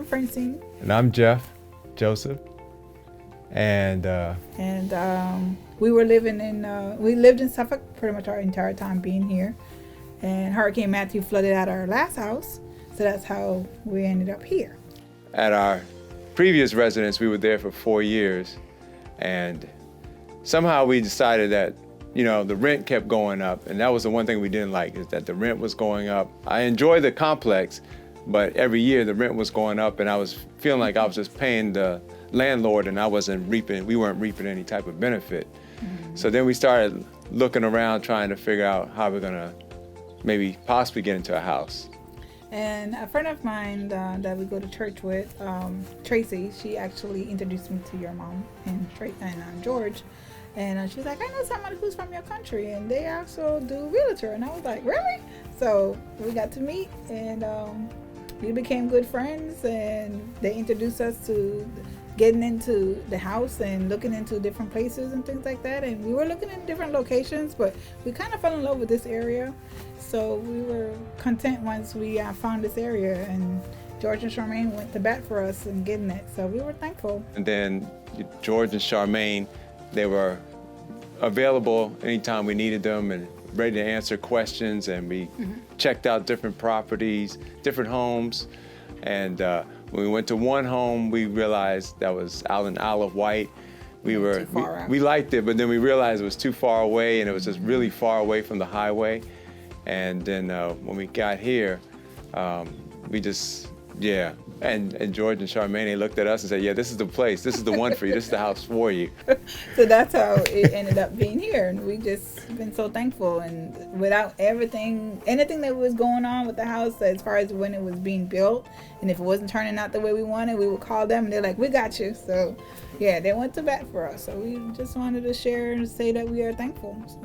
I'm Francine. And I'm Joseph. And We lived in Suffolk pretty much our entire time being here. And Hurricane Matthew flooded out our last house, so that's how we ended up here. At our previous residence, we were there for 4 years, and somehow we decided that, the rent kept going up, and that was the one thing we didn't like, is that the rent was going up. I enjoy the complex, but every year the rent was going up, and I was feeling like I was just paying the landlord, and we weren't reaping any type of benefit. Mm-hmm. So then we started looking around, trying to figure out how we're gonna maybe possibly get into a house. And a friend of mine that we go to church with, Tracy, she actually introduced me to your mom and George. And she's like, I know someone who's from your country, and they also do Realtor. And I was like, really? So we got to meet, and we became good friends, and they introduced us to getting into the house and looking into different places and things like that. And we were looking in different locations, but we kind of fell in love with this area. So we were content once we found this area, and George and Charmaine went to bat for us in getting it. So we were thankful. And then George and Charmaine, they were available anytime we needed them and ready to answer questions. And we checked out different properties, different homes. And when we went to one home, we realized that was out in Isle of Wight. We liked it, but then we realized it was too far away, and it was just really far away from the highway. And then when we got here, and George and Charmaine, they looked at us and said, yeah, this is the place. This is the one for you. This is the house for you. So that's how it ended up being here. And we just been so thankful. And without anything that was going on with the house, as far as when it was being built, and if it wasn't turning out the way we wanted, we would call them and they're like, we got you. So yeah, they went to bat for us. So we just wanted to share and say that we are thankful. So.